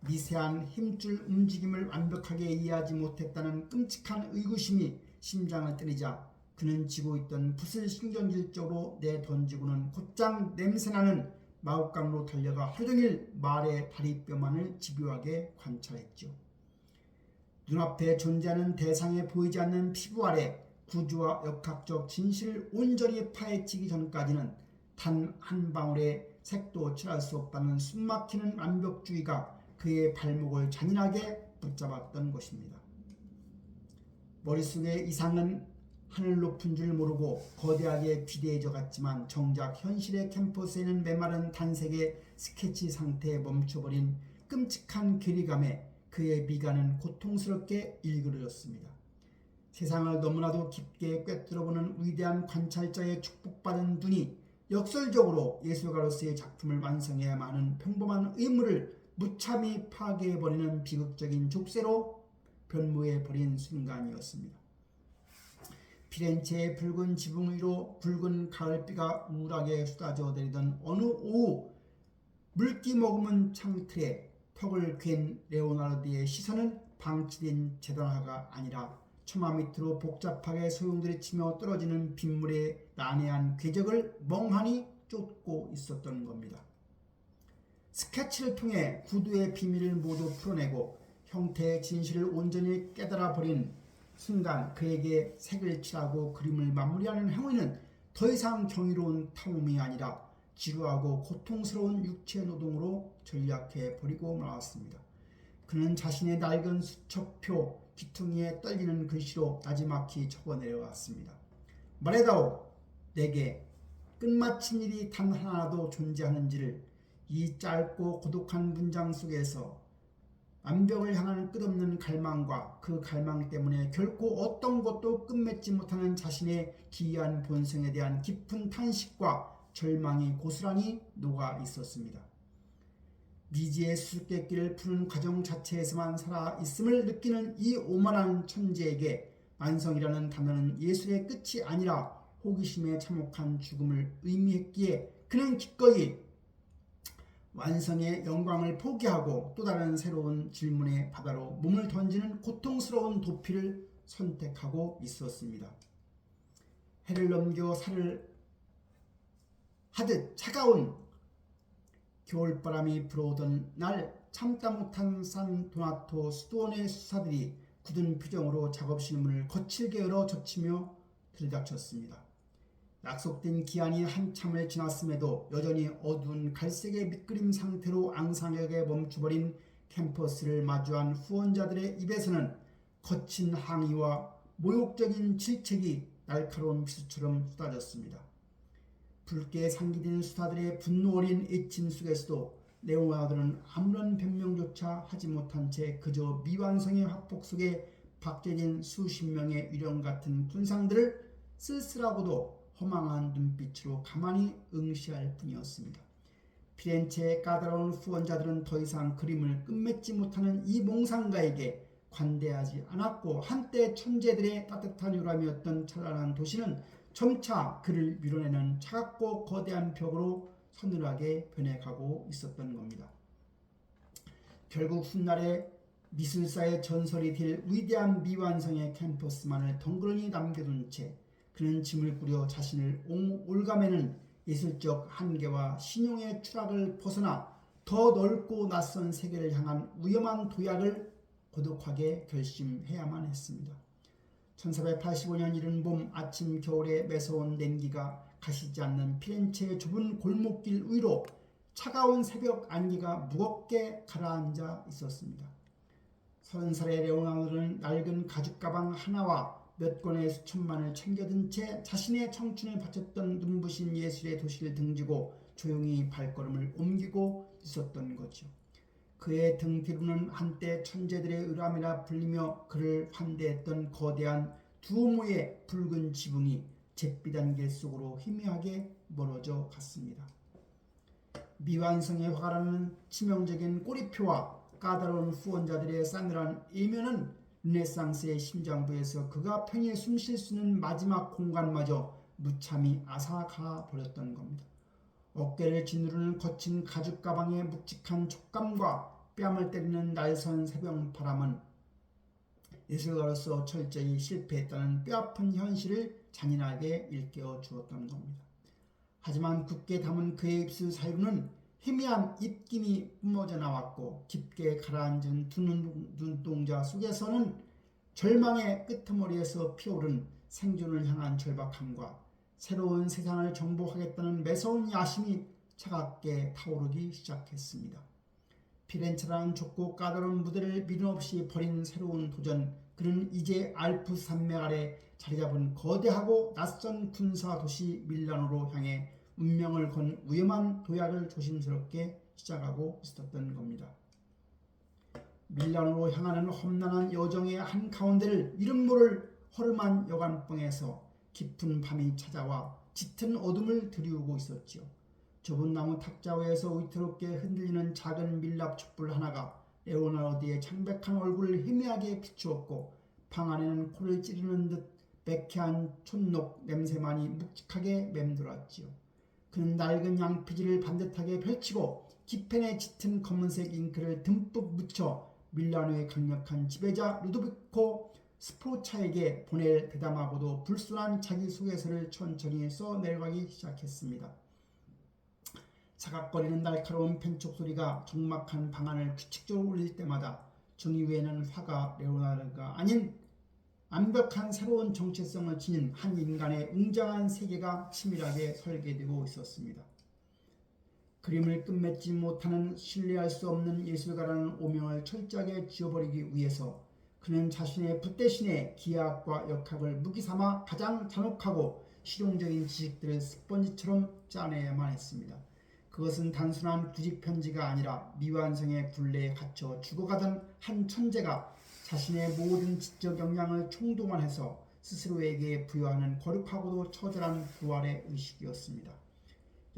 미세한 힘줄 움직임을 완벽하게 이해하지 못했다는 끔찍한 의구심이 심장을 때리자 그는 쥐고 있던 붓을 신경질적으로 내던지고는 곧장 냄새나는 마구간으로 달려가 하루종일 말의 다리뼈만을 집요하게 관찰했죠. 눈앞에 존재하는 대상에 보이지 않는 피부 아래 구조와 역학적 진실을 온전히 파헤치기 전까지는 단 한 방울의 색도 칠할 수 없다는 숨막히는 완벽주의가 그의 발목을 잔인하게 붙잡았던 것입니다. 머릿속의 이상은 하늘 높은 줄 모르고 거대하게 비대해져 갔지만 정작 현실의 캠퍼스에는 메마른 단색의 스케치 상태에 멈춰버린 끔찍한 괴리감에 그의 미간은 고통스럽게 일그러졌습니다. 세상을 너무나도 깊게 꿰뚫어보는 위대한 관찰자의 축복받은 눈이 역설적으로 예술가로서의 작품을 완성해야만 하는 평범한 의무를 무참히 파괴해버리는 비극적인 족쇄로 변모해버린 순간이었습니다. 피렌체의 붉은 지붕 위로 붉은 가을비가 우울하게 쏟아져 내리던 어느 오후 물기 머금은 창틀에 턱을 괸 레오나르도의 시선은 방치된 재단화가 아니라 처마 밑으로 복잡하게 소용돌이치며 떨어지는 빗물의 난해한 궤적을 멍하니 쫓고 있었던 겁니다. 스케치를 통해 구두의 비밀을 모두 풀어내고 형태의 진실을 온전히 깨달아버린 순간 그에게 색을 칠하고 그림을 마무리하는 행위는 더 이상 경이로운 탐험이 아니라 지루하고 고통스러운 육체 노동으로 전락해 버리고 말았습니다. 그는 자신의 낡은 수첩표 귀퉁이에 떨리는 글씨로 나지막히 적어 내려왔습니다. 말해다오, 내게 끝마친 일이 단 하나도 존재하는지를 이 짧고 고독한 문장 속에서 완벽을 향하는 끝없는 갈망과 그 갈망 때문에 결코 어떤 것도 끝맺지 못하는 자신의 기이한 본성에 대한 깊은 탄식과 절망이 고스란히 녹아 있었습니다. 미지의 수수께끼를 푸는 과정 자체에서만 살아있음을 느끼는 이 오만한 천재에게 완성이라는 단어는 예술의 끝이 아니라 호기심에 참혹한 죽음을 의미했기에 그는 기꺼이 완성의 영광을 포기하고 또 다른 새로운 질문의 바다로 몸을 던지는 고통스러운 도피를 선택하고 있었습니다. 해를 넘겨 살을 하듯 차가운 겨울바람이 불어오던 날 참다 못한 산 도나토 수도원의 수사들이 굳은 표정으로 작업실 문을 거칠게 열어 젖히며 들이닥쳤습니다. 약속된 기한이 한참을 지났음에도 여전히 어두운 갈색의 밑그림 상태로 앙상하게 멈춰버린 캠퍼스를 마주한 후원자들의 입에서는 거친 항의와 모욕적인 질책이 날카로운 비수처럼 쏟아졌습니다. 붉게 상기된 수다들의 분노 어린 애침 속에서도 레오나르도는 아무런 변명조차 하지 못한 채 그저 미완성의 화폭 속에 박제된 수십 명의 유령 같은 군상들을 쓸쓸하고도 허망한 눈빛으로 가만히 응시할 뿐이었습니다. 피렌체의 까다로운 후원자들은 더 이상 그림을 끝맺지 못하는 이 몽상가에게 관대하지 않았고 한때 천재들의 따뜻한 요람이었던 찬란한 도시는 점차 그를 밀어내는 차갑고 거대한 벽으로 서늘하게 변해가고 있었던 겁니다. 결국 훗날에 미술사의 전설이 될 위대한 미완성의 캠퍼스만을 덩그러니 남겨둔 채 그는 짐을 꾸려 자신을 올가매는 예술적 한계와 신용의 추락을 벗어나 더 넓고 낯선 세계를 향한 위험한 도약을 고독하게 결심해야만 했습니다. 1485년 이른 봄 아침 겨울에 매서운 냉기가 가시지 않는 피렌체의 좁은 골목길 위로 차가운 새벽 안개가 무겁게 가라앉아 있었습니다. 30살의 레오나르도는 낡은 가죽 가방 하나와 몇 권의 수천만을 챙겨든 채 자신의 청춘을 바쳤던 눈부신 예술의 도시를 등지고 조용히 발걸음을 옮기고 있었던 거죠. 그의 등 뒤로는 한때 천재들의 의람이라 불리며 그를 환대했던 거대한 두오모의 붉은 지붕이 잿빛 안개 속으로 희미하게 멀어져 갔습니다. 미완성의 화가라는 치명적인 꼬리표와 까다로운 후원자들의 싸늘한 이면은 르네상스의 심장부에서 그가 편히 숨쉴 수 있는 마지막 공간마저 무참히 앗아가 버렸던 겁니다. 어깨를 짓누르는 거친 가죽 가방의 묵직한 촉감과 뺨을 때리는 날선 새벽바람은 예술가로서 철저히 실패했다는 뼈아픈 현실을 잔인하게 일깨워 주었던 겁니다. 하지만 굳게 담은 그의 입술 사이로는 희미한 입김이 뿜어져 나왔고 깊게 가라앉은 두 눈동자 속에서는 절망의 끄트머리에서 피어오른 생존을 향한 절박함과 새로운 세상을 정복하겠다는 매서운 야심이 차갑게 타오르기 시작했습니다. 피렌체라는 좁고 까다로운 무대를 미련 없이 벌인 새로운 도전, 그는 이제 알프 산맥 아래 자리잡은 거대하고 낯선 군사 도시 밀라노로 향해 운명을 건 위험한 도약을 조심스럽게 시작하고 있었던 겁니다. 밀라노로 향하는 험난한 여정의 한가운데를 이름 모를 허름한 여관방에서 깊은 밤이 찾아와 짙은 어둠을 드리우고 있었지요. 좁은 나무 탁자 위에서 위태롭게 흔들리는 작은 밀랍 촛불 하나가 레오나르도의 창백한 얼굴을 희미하게 비추었고 방 안에는 코를 찌르는 듯 매캐한 촛녹 냄새만이 묵직하게 맴돌았지요. 그는 낡은 양피지를 반듯하게 펼치고 기펜에 짙은 검은색 잉크를 듬뿍 묻혀 밀라노의 강력한 지배자 루도비코 스포차에게 보낼 대담하고도 불순한 자기소개서를 천천히 써내려가기 시작했습니다. 사각거리는 날카로운 펜촉 소리가 적막한 방안을 규칙적으로 울릴 때마다 종이 위에는 화가 레오나르도가 아닌 완벽한 새로운 정체성을 지닌 한 인간의 웅장한 세계가 치밀하게 설계되고 있었습니다. 그림을 끝맺지 못하는 신뢰할 수 없는 예술가라는 오명을 철저하게 지워버리기 위해서 그는 자신의 붓 대신에 기하학과 역학을 무기 삼아 가장 잔혹하고 실용적인 지식들을 스펀지처럼 짜내야만 했습니다. 그것은 단순한 구직 편지가 아니라 미완성의 굴레에 갇혀 죽어가던 한 천재가 자신의 모든 지적 역량을 총동원해서 스스로에게 부여하는 거룩하고도 처절한 부활의 의식이었습니다.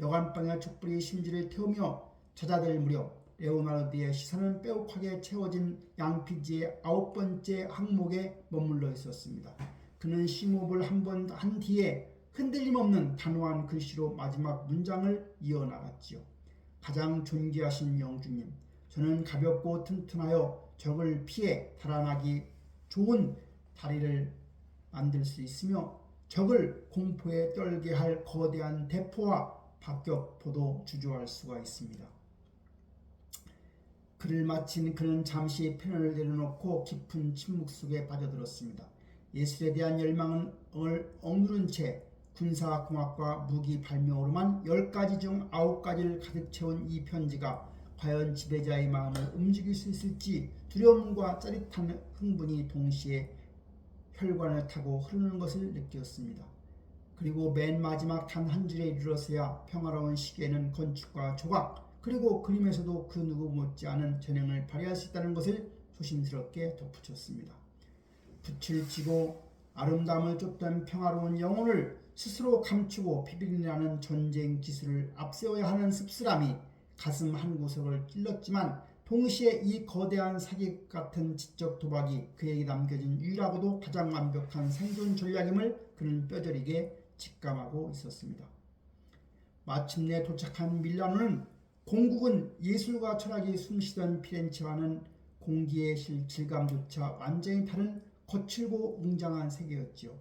여관방의 촛불이 심지를 태우며 찾아들 무렵 레오나르드의 시선은 빼곡하게 채워진 양피지의 9번째 항목에 머물러 있었습니다. 그는 심호흡을 한 번 한 뒤에 흔들림 없는 단호한 글씨로 마지막 문장을 이어나갔지요. 가장 존귀하신 영주님, 저는 가볍고 튼튼하여 적을 피해 달아나기 좋은 다리를 만들 수 있으며 적을 공포에 떨게 할 거대한 대포와 박격포도 주조할 수가 있습니다. 글을 마친 그는 잠시 펜을 내려놓고 깊은 침묵 속에 빠져들었습니다. 예술에 대한 열망은 억누른 채 군사공학과 무기 발명으로만 10가지 중 9가지를 가득 채운 이 편지가 과연 지배자의 마음을 움직일 수 있을지 두려움과 짜릿한 흥분이 동시에 혈관을 타고 흐르는 것을 느꼈습니다. 그리고 맨 마지막 단 한 줄에 이르러서야 평화로운 시계는 건축과 조각 그리고 그림에서도 그 누구 못지않은 재능을 발휘할 수 있다는 것을 조심스럽게 덧붙였습니다. 붓을 쥐고 아름다움을 쫓던 평화로운 영혼을 스스로 감추고 비밀이라는 전쟁 기술을 앞세워야 하는 씁쓸함이 가슴 한 구석을 찔렀지만 동시에 이 거대한 사기 같은 지적 도박이 그에게 남겨진 유일하고도 가장 완벽한 생존 전략임을 그는 뼈저리게 직감하고 있었습니다. 마침내 도착한 밀라노는 공국은 예술과 철학이 숨쉬던 피렌체와는 공기의 질감조차 완전히 다른 거칠고 웅장한 세계였지요.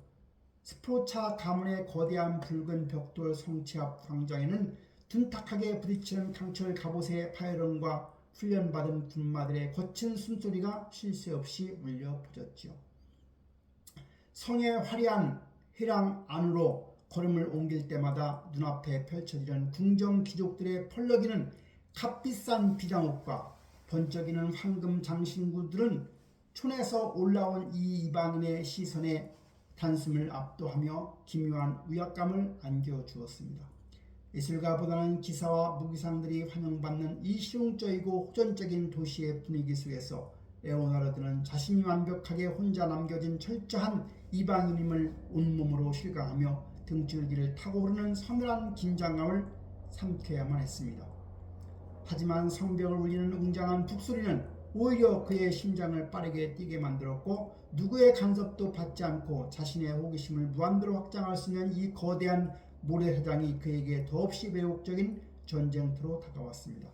스포차 가문의 거대한 붉은 벽돌 성체 앞 광장에는 둔탁하게 부딪히는 강철 갑옷의 파열음과 훈련받은 군마들의 거친 숨소리가 쉴 새 없이 울려 퍼졌지요. 성의 화려한 회랑 안으로 걸음을 옮길 때마다 눈앞에 펼쳐지는 궁정 귀족들의 펄럭이는 값비싼 비장옷과 번쩍이는 황금 장신구들은 촌에서 올라온 이 이방인의 시선에 단숨을 압도하며 기묘한 위압감을 안겨주었습니다. 예술가보다는 기사와 무기상들이 환영받는 이 실용적이고 호전적인 도시의 분위기 속에서 레오나르드는 자신이 완벽하게 혼자 남겨진 철저한 이방인임을 온몸으로 실감하며 등줄기를 타고 오르는 서늘한 긴장감을 삼켜야만 했습니다. 하지만 성벽을 울리는 웅장한 북소리는 오히려 그의 심장을 빠르게 뛰게 만들었고 누구의 간섭도 받지 않고 자신의 호기심을 무한대로 확장할 수 있는 이 거대한 모래사장이 그에게 더없이 매혹적인 전쟁터로 다가왔습니다.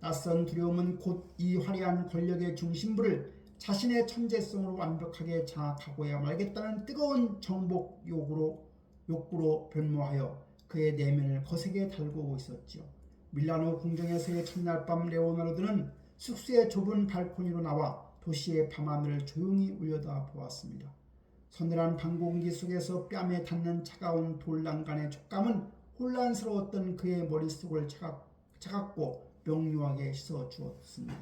낯선 두려움은 곧 이 화려한 권력의 중심부를 자신의 천재성으로 완벽하게 장악하고야 말겠다는 뜨거운 정복 욕구로 변모하여 그의 내면을 거세게 달구고 있었지요. 밀라노 궁정에서의 첫날 밤 레오나르드는 숙소의 좁은 발코니로 나와 도시의 밤하늘을 조용히 올려다보았습니다. 서늘한 밤 공기 속에서 뺨에 닿는 차가운 돌난간의 촉감은 혼란스러웠던 그의 머릿속을 차갑고 명료하게 씻어주었습니다.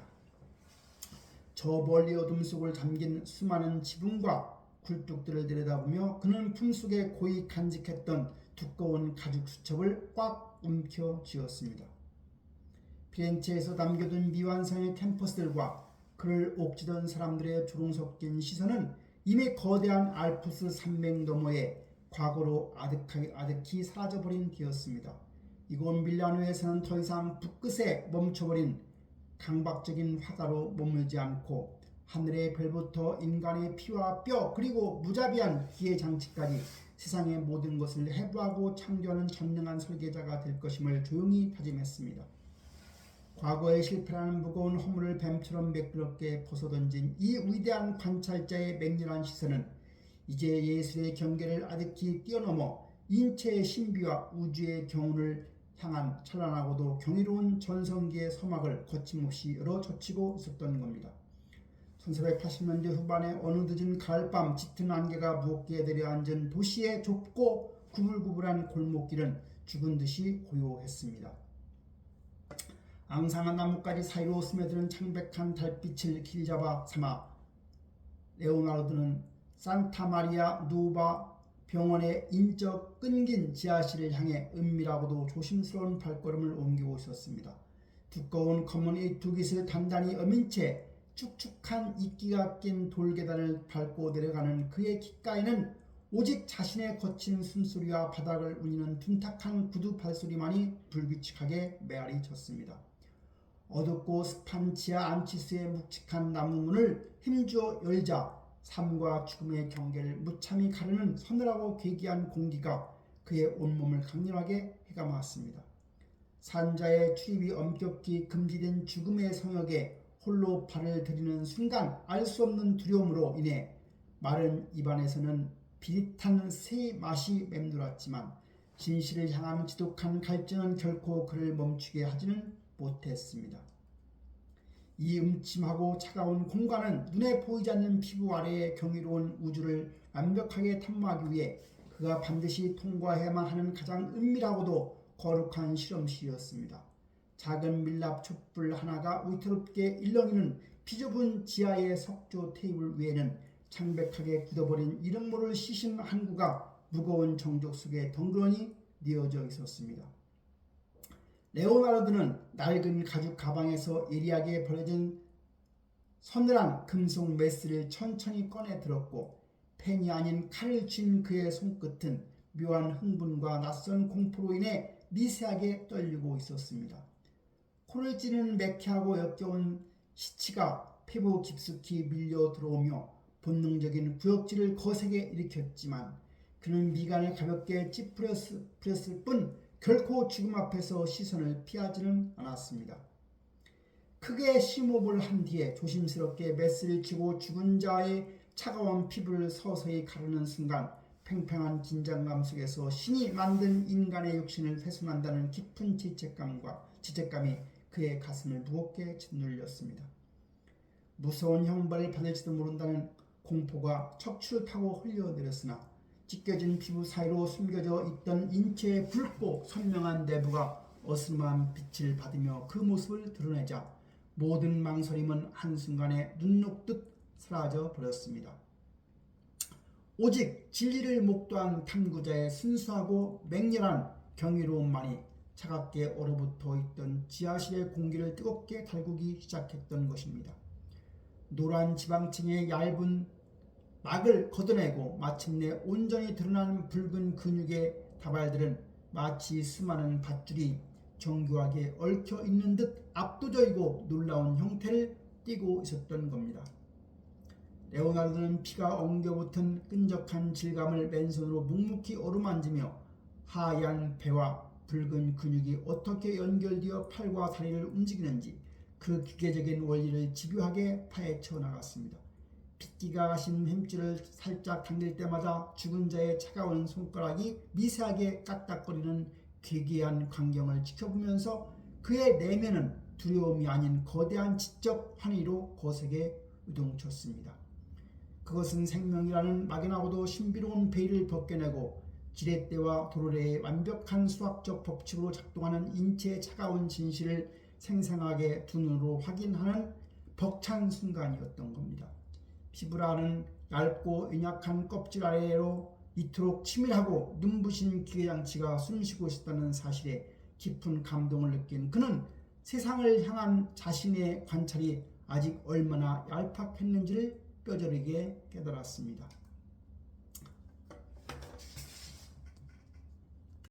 저 멀리 어둠 속을 잠긴 수많은 지붕과 굴뚝들을 내려다보며 그는 품속에 고이 간직했던 두꺼운 가죽 수첩을 꽉 움켜쥐었습니다. 피렌체에서 남겨둔 미완성의 템퍼스들과 그를 옥죄던 사람들의 조롱 섞인 시선은 이미 거대한 알프스 산맥 너머에 과거로 아득히 사라져버린 뒤였습니다. 이곳 밀라노에서는 더 이상 붓끝에 멈춰버린 강박적인 화가로 머물지 않고 하늘의 별부터 인간의 피와 뼈 그리고 무자비한 기의 장치까지 세상의 모든 것을 해부하고 창조하는 전능한 설계자가 될 것임을 조용히 다짐했습니다. 과거의 실패라는 무거운 허물을 뱀처럼 매끄럽게 벗어던진 이 위대한 관찰자의 맹렬한 시선은 이제 예술의 경계를 아득히 뛰어넘어 인체의 신비와 우주의 경운을 향한 찬란하고도 경이로운 전성기의 서막을 거침없이 열어젖히고 있었던 겁니다. 1480년대 후반의 어느 늦은 가을밤 짙은 안개가 무겁게 내려앉은 도시의 좁고 구불구불한 골목길은 죽은 듯이 고요했습니다. 앙상한 나뭇가지 사이로 스며드는 창백한 달빛을 길잡아 삼아 레오나르도는 산타마리아 누바 병원의 인적 끊긴 지하실을 향해 은밀하고도 조심스러운 발걸음을 옮기고 있었습니다. 두꺼운 커뮤니티 깃을 단단히 어민 채 축축한 이끼가 낀 돌계단을 밟고 내려가는 그의 귓가에는 오직 자신의 거친 숨소리와 바닥을 울리는 둔탁한 구두 발소리만이 불규칙하게 메아리 쳤습니다. 어둡고 습한 지하 안치스의 묵직한 나무문을 힘주어 열자 삶과 죽음의 경계를 무참히 가르는 서늘하고 괴기한 공기가 그의 온몸을 강렬하게 휘감았습니다. 산자의 출입이 엄격히 금지된 죽음의 성역에 홀로 발을 들이는 순간 알 수 없는 두려움으로 인해 마른 입안에서는 비릿한 새 맛이 맴돌았지만 진실을 향한 지독한 갈증은 결코 그를 멈추게 하지는 못했습니다. 이 음침하고 차가운 공간은 눈에 보이지 않는 피부 아래의 경이로운 우주를 완벽하게 탐구하기 위해 그가 반드시 통과해야만 하는 가장 은밀하고도 거룩한 실험실이었습니다. 작은 밀랍 촛불 하나가 위태롭게 일렁이는 비좁은 지하의 석조 테이블 위에는 창백하게 굳어버린 이름 모를 시신 한 구가 무거운 정적 속에 덩그러니 뉘어져 있었습니다. 레오나르도는 낡은 가죽 가방에서 예리하게 버려진 서늘한 금속 메스를 천천히 꺼내 들었고 펜이 아닌 칼을 쥔 그의 손끝은 묘한 흥분과 낯선 공포로 인해 미세하게 떨리고 있었습니다. 코를 찌르는 매캐하고 역겨운 시치가 피부 깊숙이 밀려 들어오며 본능적인 구역질을 거세게 일으켰지만 그는 미간을 가볍게 찌푸렸을 뿐 결코 죽음 앞에서 시선을 피하지는 않았습니다. 크게 심호흡을 한 뒤에 조심스럽게 메스를 쥐고 죽은 자의 차가운 피부를 서서히 가르는 순간 팽팽한 긴장감 속에서 신이 만든 인간의 육신을 훼손한다는 깊은 지책감이 그의 가슴을 무겁게 짓눌렸습니다. 무서운 형벌을 받을지도 모른다는 공포가 척추를 타고 흘려내렸으나 찢겨진 피부 사이로 숨겨져 있던 인체의 붉고 선명한 내부가 어스름한 빛을 받으며 그 모습을 드러내자 모든 망설임은 한순간에 눈 녹듯 사라져 버렸습니다. 오직 진리를 목도한 탐구자의 순수하고 맹렬한 경이로움만이 차갑게 얼어붙어 있던 지하실의 공기를 뜨겁게 달구기 시작했던 것입니다. 노란 지방층의 얇은 막을 걷어내고 마침내 온전히 드러난 붉은 근육의 다발들은 마치 수많은 밧줄이 정교하게 얽혀 있는 듯 압도적이고 놀라운 형태를 띠고 있었던 겁니다. 레오나르도는 피가 엉겨붙은 끈적한 질감을 맨손으로 묵묵히 어루만지며 하얀 배와 붉은 근육이 어떻게 연결되어 팔과 다리를 움직이는지 그 기계적인 원리를 집요하게 파헤쳐 나갔습니다. 핏기가 가신 햄줄을 살짝 당길 때마다 죽은 자의 차가운 손가락이 미세하게 까딱거리는 괴기한 광경을 지켜보면서 그의 내면은 두려움이 아닌 거대한 지적 환희로 거세게 요동쳤습니다. 그것은 생명이라는 막연하고도 신비로운 베일을 벗겨내고 지렛대와 도르래의 완벽한 수학적 법칙으로 작동하는 인체의 차가운 진실을 생생하게 두 눈으로 확인하는 벅찬 순간이었던 겁니다. 피부라는 얇고 연약한 껍질 아래로 이토록 치밀하고 눈부신 기계장치가 숨쉬고 있었다는 사실에 깊은 감동을 느낀 그는 세상을 향한 자신의 관찰이 아직 얼마나 얄팍했는지를 뼈저리게 깨달았습니다.